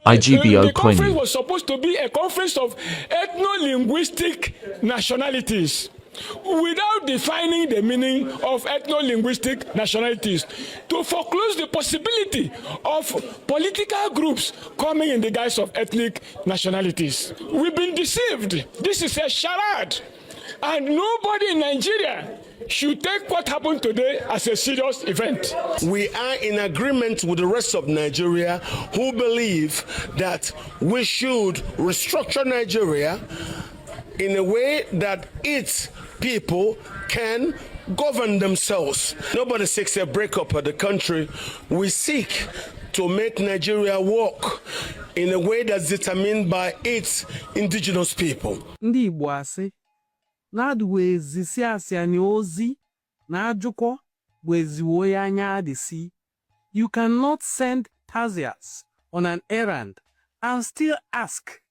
IGBO The conference Kwenu. was supposed to be a conference of ethno-linguistic nationalities, without defining the meaning of ethno-linguistic nationalities, to foreclose the possibility of political groups coming in the guise of ethnic nationalities. We've been deceived. This is a charade, and nobody in Nigeria should take what happened today as a serious event. We are in agreement with the rest of Nigeria who believe that we should restructure Nigeria in a way that its people can govern themselves. Nobody seeks a breakup of the country. We seek to make Nigeria work in a way that's determined by its indigenous people. Ndị Igbo asị na adụwezi si asịani ozi na ajụkọ weziwo ya anya adịsi. You cannot send Tazias on an errand and still ask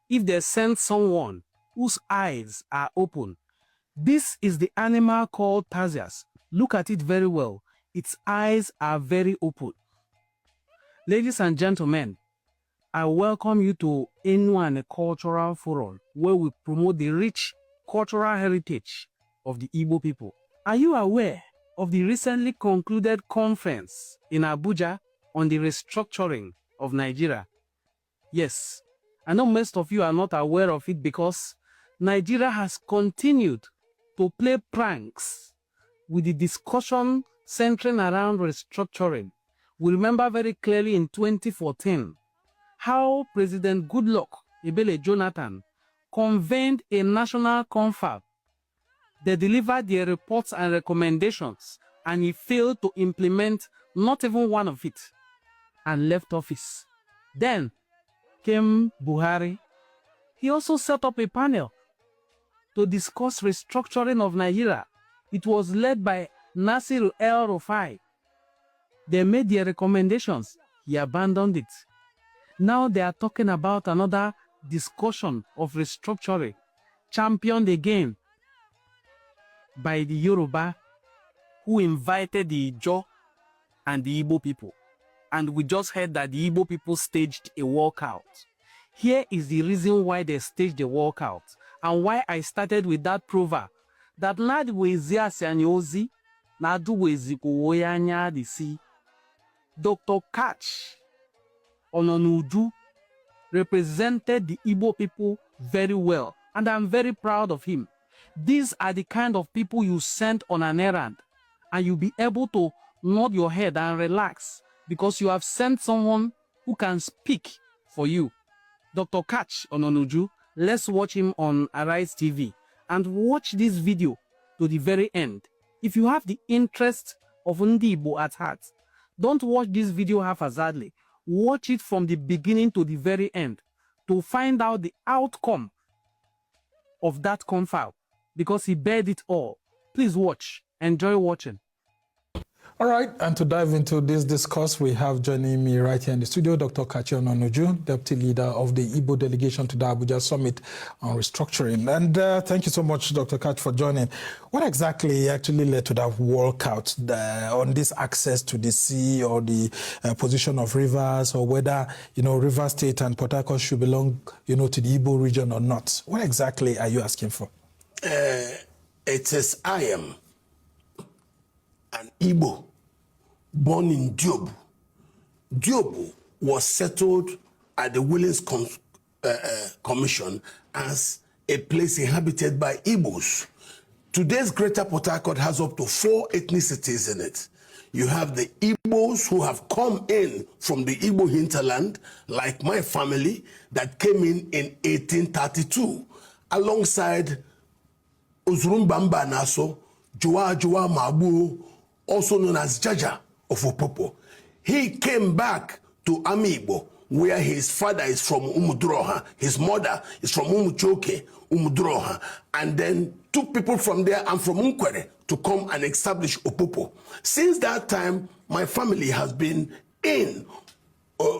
if they send someone whose eyes are open. This is the animal called Tazias. Look at it very well. Its eyes are very open. Ladies and gentlemen, I welcome you to Kwenu Cultural Forum, where we promote the rich cultural heritage of the Igbo people. Are you aware of the recently concluded conference in Abuja on the restructuring of Nigeria? Yes, I know most of you are not aware of it because Nigeria has continued to play pranks with the discussion centering around restructuring. We remember very clearly in 2014 how President Goodluck Ebele Jonathan convened a national confab. They delivered their reports and recommendations, and he failed to implement not even one of it and left office. Then came Buhari. He also set up a panel to discuss restructuring of Nigeria. It was led by Nasir El-Rufai. They made their recommendations. He abandoned it. Now they are talking about another discussion of restructuring, championed again by the Yoruba, who invited the Ijo and the Igbo people. And we just heard that the Igbo people staged a walkout. Here is the reason why they staged a walkout, and why I started with that proverb that Nadi wezi asianyozi, nadu wezi kuwoyanya disi. Dr. Catch Ononuju represented the Igbo people very well, and I'm very proud of him. These are the kind of people you send on an errand, and you'll be able to nod your head and relax because you have sent someone who can speak for you. Dr. Catch Ononuju, let's watch him on Arise TV and watch this video to the very end. If you have the interest of Ndi Igbo at heart, don't watch this video haphazardly. Watch it from the beginning to the very end to find out the outcome of that confab, because he bared it all. Please watch. Enjoy watching. All right, and to dive into this discourse, we have joining me right here in the studio, Dr. Kachi Ononuju, Deputy Leader of the Igbo Delegation to the Abuja Summit on Restructuring. And thank you so much, Dr. Kachi, for joining. What exactly actually led to that walkout on this access to the sea, or the position of rivers, or whether, River State and Port Harcourt should belong, to the Igbo region or not? What exactly are you asking for? It is I am an Igbo born in Diobu. Diobu was settled at the Willings Commission as a place inhabited by Igbos. Today's Greater Port Harcourt has up to 4 ethnicities in it. You have the Igbos who have come in from the Igbo hinterland, like my family, that came in 1832, alongside Uzurumbamba Naso, Jua Mabu, also known as Jaja of Opopo. He came back to Amibo, where his father is from Umudroha, his mother is from Umuchoke, Umudroha, and then took people from there and from Nwere to come and establish Opopo. Since that time, my family has been in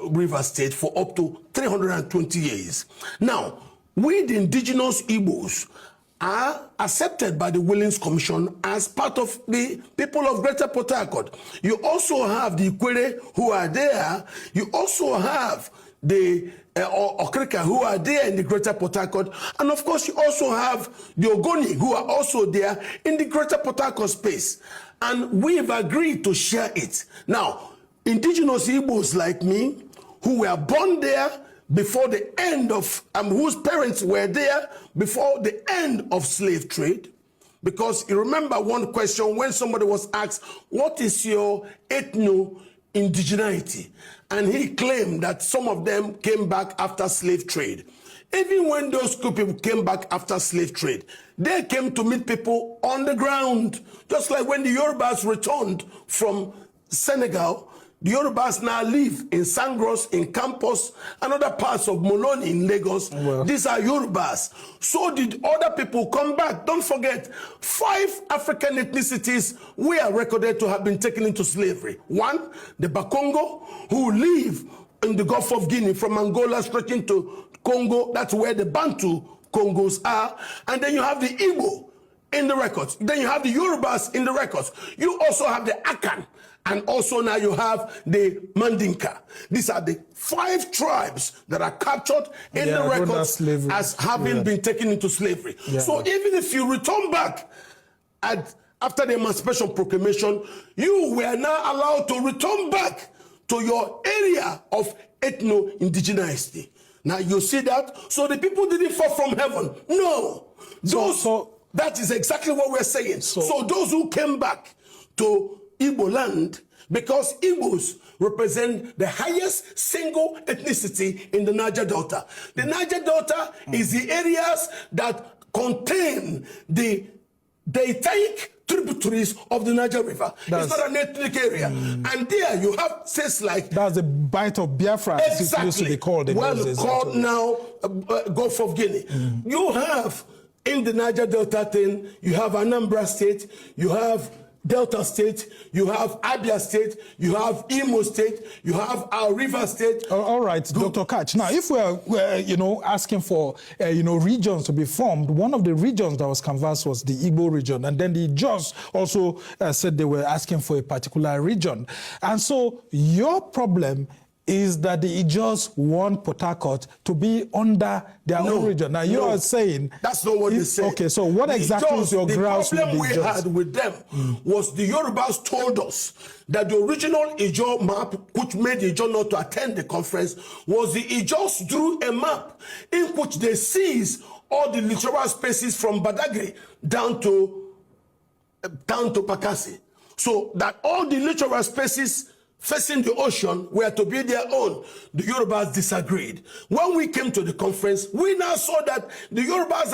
River State for up to 320 years. Now, we the indigenous Igbos are accepted by the Willings Commission as part of the people of Greater Port Harcourt. You also have the Ikwere who are there. You also have the Okrika, who are there in the Greater Port Harcourt. And of course, you also have the Ogoni, who are also there in the Greater Port Harcourt space. And we've agreed to share it. Now, indigenous Igbos like me, who were born there before the end of, whose parents were there before the end of slave trade. Because you remember one question when somebody was asked, what is your ethno-indigeneity? And he claimed that some of them came back after slave trade. Even when those people came back after slave trade, they came to meet people on the ground. Just like when the Yorubas returned from Senegal, the Yorubas now live in Sangros, in Campos, and other parts of Moloni in Lagos. Well, these are Yorubas. So did other people come back. Don't forget, 5 African ethnicities were recorded to have been taken into slavery. 1, the Bakongo, who live in the Gulf of Guinea from Angola stretching to Congo. That's where the Bantu Congos are. And then you have the Igbo in the records. Then you have the Yorubas in the records. You also have the Akan. And also now you have the Mandinka. These are the 5 tribes that are captured in the records as having been taken into slavery. Yeah. So even if you return back after the Emancipation Proclamation, you were now allowed to return back to your area of ethno-indigeneity. Now you see that? So the people didn't fall from heaven. No. That is exactly what we're saying. So those who came back to Igbo land, because Igbos represent the highest single ethnicity in the Niger Delta. The Niger Delta is the areas that contain the deltaic tributaries of the Niger River. It's not an ethnic area. And there you have states like... That's the Bight of Biafra, as it used to be called. Called now Gulf of Guinea. You have, in the Niger Delta thing, you have Anambra State, you have Delta State, you have Abia State, you have Imo State, you have our River State. All right, Dr. Kach. Now, if we're asking for, regions to be formed, one of the regions that was canvassed was the Igbo region, and then the Jos also said they were asking for a particular region. And so your problem is that the Ijos want Port Harcourt to be under their own region. Now, you are saying... That's not what they say. Okay, so what exactly is your grounds with the problem we had with them was the Yorubas told us that the original Ijo map, which made Ijo not to attend the conference, was the Ijos drew a map in which they seized all the littoral spaces from Badagry down to Pakasi. So that all the littoral spaces facing the ocean were to be their own. The Yorubas disagreed. When we came to the conference, we now saw that the Yorubas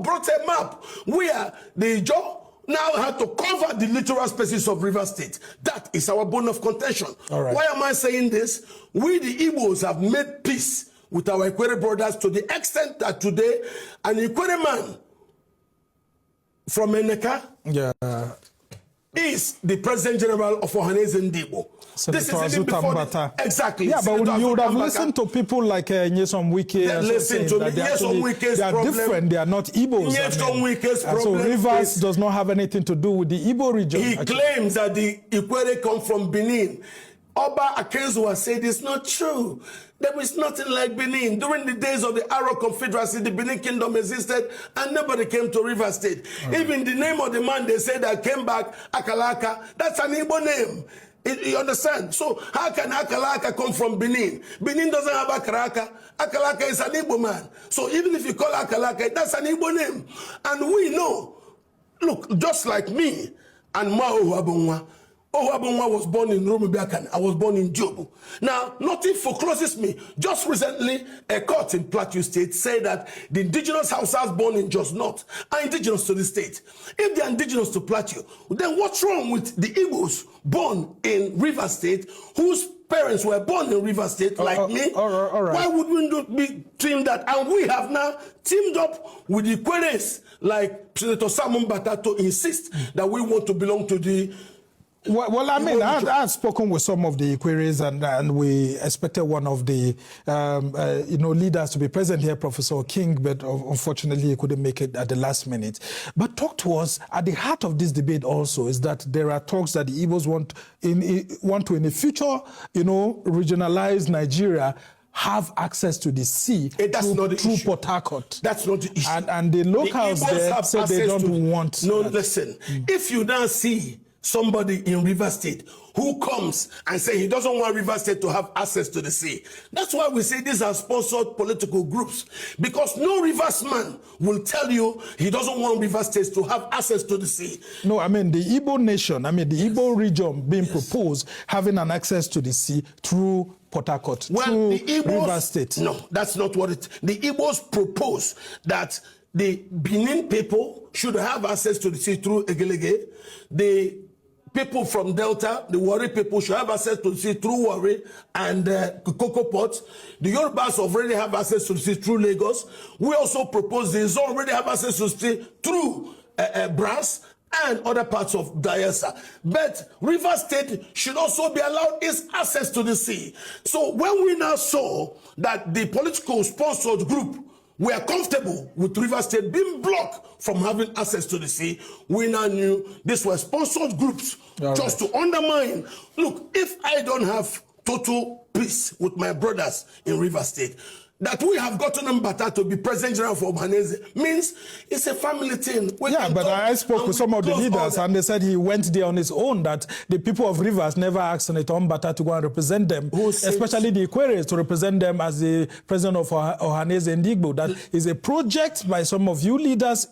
brought a map where the Ijo now had to cover the littoral spaces of River State. That is our bone of contention. Right. Why am I saying this? We, the Igbos, have made peace with our Ikwere brothers to the extent that today, an Ikwere man from Eneka is the President General of Ohanese Ndigbo. This is even before exactly. Yeah, but you would have listened to people like Nyesom Wike. Listen to me. Nyesom Wike's they are problem. Different. They are not Igbos. Nyesom Wike's problem. So Rivers does not have anything to do with the Igbo region. He claims that the Ikwere come from Benin. Oba Akenzua said it's not true. There is nothing like Benin. During the days of the Arab Confederacy, the Benin Kingdom existed and nobody came to River State. Even the name of the man they said that came back, Akalaka, that's an Igbo name. You understand? So how can Akalaka come from Benin? Benin doesn't have Akalaka. Akalaka is an Igbo man. So even if you call Akalaka, that's an Igbo name. And we know, look, just like me and Mao Wabonwa, Ohuabunwa was born in Romubiakan. I was born in Jobu. Now, nothing forecloses me. Just recently, a court in Plateau State said that the indigenous Hausas born in Jos North are indigenous to the state. If they are indigenous to Plateau, then what's wrong with the Igbos born in River State, whose parents were born in River State, like me? All right. Why would we not be teamed that? And we have now teamed up with the Kwenes, like Senator Simon Bata, to insist that we want to belong to the... Well, I mean, I've spoken with some of the queries, and we expected one of the, leaders to be present here, Professor King, but unfortunately he couldn't make it at the last minute. But talk to us, at the heart of this debate also is that there are talks that the Igbos want to, in the future, regionalize Nigeria have access to the sea That's not the through issue. Port Harcourt. That's not the issue. And the locals Igbos there have say they access don't want No, that. listen. If you now see somebody in River State who comes and say he doesn't want River State to have access to the sea, that's why we say these are sponsored political groups. Because no Rivers man will tell you he doesn't want River State to have access to the sea. No, I mean the Igbo nation, I mean the Igbo region being proposed having an access to the sea through Port Harcourt, through the Igbos, River State. No, that's not what it. The Igbos propose that the Benin people should have access to the sea through Egelege. The people from Delta, the Warri people, should have access to the sea through Warri and Cocoa Port. The Yorubas already have access to the sea through Lagos. We also propose the Izo already have access to the sea through Brass and other parts of Diasa. But River State should also be allowed its access to the sea. So when we now saw that the political sponsored group were comfortable with River State being blocked from having access to the sea, we now knew these were sponsored groups just to undermine. Look, if I don't have total peace with my brothers in River State, that we have gotten Mbata to be President General for Ohanese means it's a family thing. Yeah, but I spoke with some of the leaders and they said he went there on his own, that the people of Rivers never asked Senator Mbata to go and represent them, especially the Ikweres, to represent them as the president of Ohanese and Igbo. That is a project by some of you leaders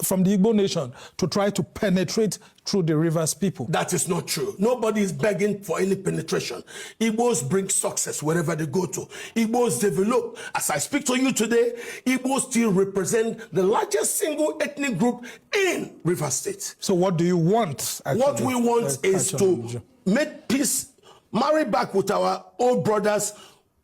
from the Igbo nation to try to penetrate through the Rivers people. That is not true. Nobody is begging for any penetration. Igbos bring success wherever they go to. Igbos develop. As I speak to you today, Igbos still represent the largest single ethnic group in River State. So what do you want? Actually? What we want is to make peace, marry back with our old brothers,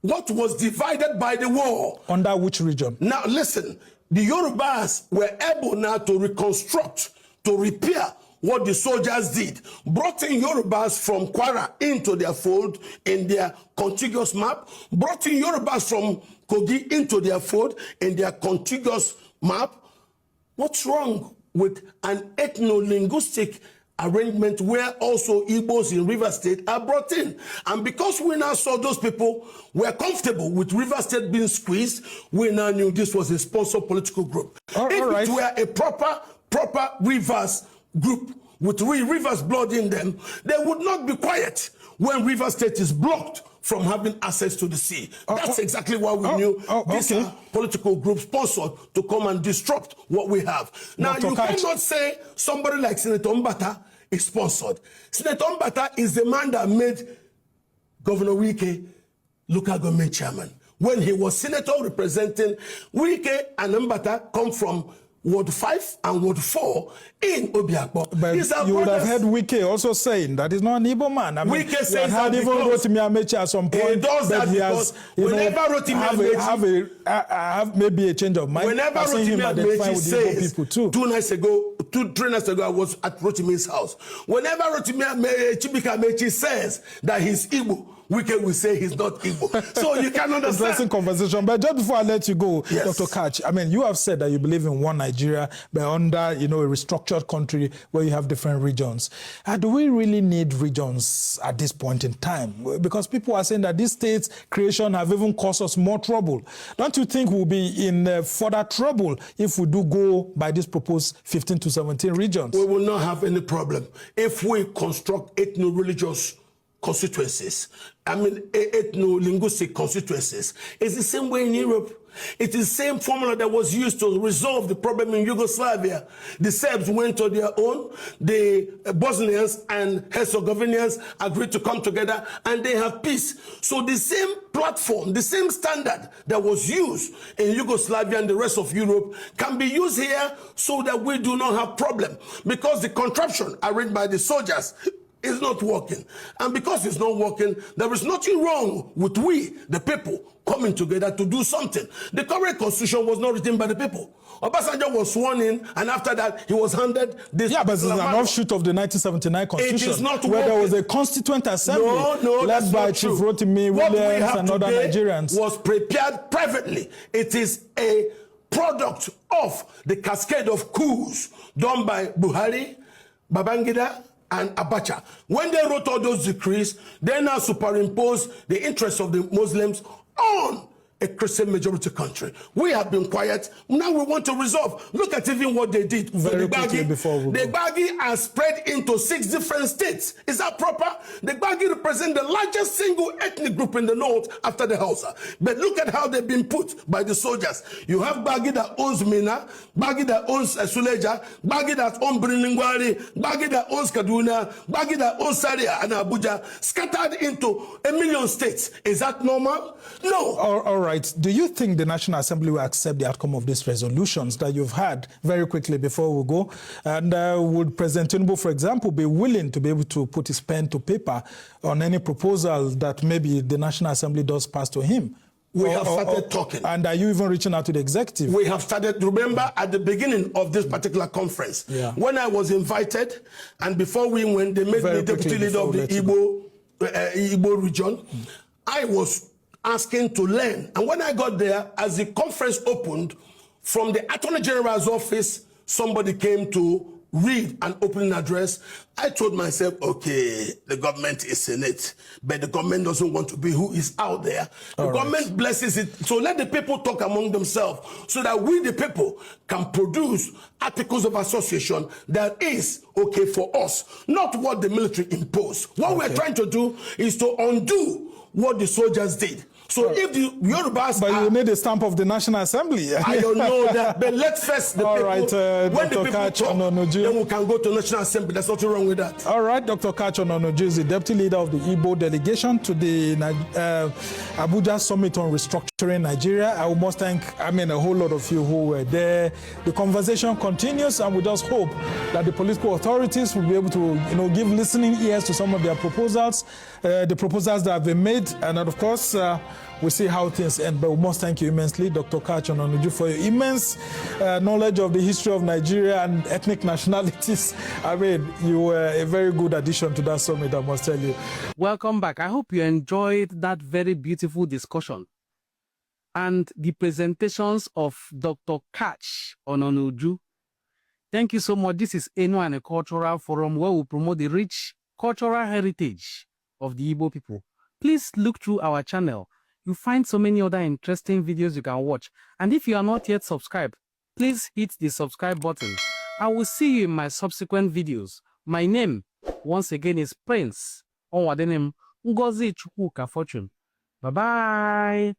what was divided by the war. Under which region? Now listen, the Yorubas were able now to reconstruct, to repair what the soldiers did, brought in Yorubas from Kwara into their fold in their contiguous map, brought in Yorubas from Kogi into their fold in their contiguous map. What's wrong with an ethno-linguistic arrangement where also Igbos in River State are brought in? And because we now saw those people were comfortable with River State being squeezed, we now knew this was a sponsored political group. If it were a proper Rivers group with Rivers blood in them, they would not be quiet when River State is blocked from having access to the sea. That's exactly why we knew these are political groups sponsored to come and disrupt what we have. Now, you cannot say somebody like Senator Mbata is sponsored. Senator Mbata is the man that made Governor Wike local government chairman. When he was senator representing, Wike and Mbata come from Ward 5 and Ward 4 in Obiakpo. But you would have heard Wike also saying that he's not an Igbo man. I mean, Wike says had even Rotimi Amechi at some point. He does that because whenever Rotimi Amechi have maybe a change of mind. Whenever Rotimi Amechi says, 3 nights ago, I was at Rotimi's house. Whenever Rotimi Amechi says that he's Igbo, Wike will say he's not Igbo. So you can understand. Interesting conversation. But just before I let you go, Dr. Catch, I mean, you have said that you believe in one Nigeria, but under, a restructured country where you have different regions. Do we really need regions at this point in time? Because people are saying that these states' creation have even caused us more trouble. Don't you think we'll be in further trouble if we do go by this proposed 15 to 17 regions? We will not have any problem if we construct ethno-religious constituencies. I mean, ethno-linguistic constituencies. It's the same way in Europe. It is the same formula that was used to resolve the problem in Yugoslavia. The Serbs went to their own. The Bosnians and Herzegovinians agreed to come together and they have peace. So the same platform, the same standard that was used in Yugoslavia and the rest of Europe can be used here so that we do not have problem. Because the contraption arranged by the soldiers is not working. And because it's not working, there is nothing wrong with we, the people, coming together to do something. The current constitution was not written by the people. Obasanjo was sworn in, and after that, he was handed this. Yeah, but it's an offshoot of the 1979 constitution. It is not where working. there was a constituent assembly led by Chief Rotimi Williams and other Nigerians. Was prepared privately. It is a product of the cascade of coups done by Buhari, Babangida, and Abacha. When they wrote all those decrees, they now superimpose the interests of the Muslims own a Christian majority country. We have been quiet. Now we want to resolve. Look at even what they did. Very quickly before we the go. Gbagi are spread into 6 different states. Is that proper? The Gbagi represent the largest single ethnic group in the north after the Hausa. But look at how they've been put by the soldiers. You have Gbagi that owns Mina, Gbagi that owns Suleja, Gbagi that owns Biriningwari, Gbagi that owns Kaduna, Gbagi that owns Saria and Abuja, scattered into 1 million states. Is that normal? No. All right. Do you think the National Assembly will accept the outcome of these resolutions that you've had very quickly before we go? And would President Tinubu, for example, be willing to be able to put his pen to paper on any proposal that maybe the National Assembly does pass to him? We have started talking. And are you even reaching out to the executive? We have started. Remember at the beginning of this particular conference, when I was invited, and before we went, they made me deputy leader of the Igbo region. I was asking to learn. And when I got there, as the conference opened, from the Attorney General's office, somebody came to read an opening address. I told myself, okay, the government is in it, but the government doesn't want to be who is out there. The government blesses it. So let the people talk among themselves so that we, the people, can produce articles of association that is okay for us, not what the military imposed. What we're trying to do is to undo what the soldiers did. So if the Yorubas But you need a stamp of the National Assembly. I don't know that, but let's first the people. Right, when the Dr. people Kach talk, Ononuju. then we can go to National Assembly. There's nothing wrong with that. All right, Dr. Kach Ononuju is the deputy leader of the Igbo delegation to the Abuja Summit on Restructuring Nigeria. I must thank, a whole lot of you who were there. The conversation continues, and we just hope that the political authorities will be able to, give listening ears to some of their proposals, the proposals that have been made, and of course, we'll see how things end. But we must thank you immensely, Dr. Kach Ononuju, for your immense knowledge of the history of Nigeria and ethnic nationalities. You were a very good addition to that summit, I must tell you. Welcome back. I hope you enjoyed that very beautiful discussion and the presentations of Dr. Kach Ononuju. Thank you so much. This is Kwenu, a cultural forum where we promote the rich cultural heritage of the Igbo people. Please look through our channel. You'll find so many other interesting videos you can watch. And if you are not yet subscribed, please hit the subscribe button. I will see you in my subsequent videos. My name, once again, is Prince Onwadenem Ngozi Chukwuka Fortune. Bye-bye.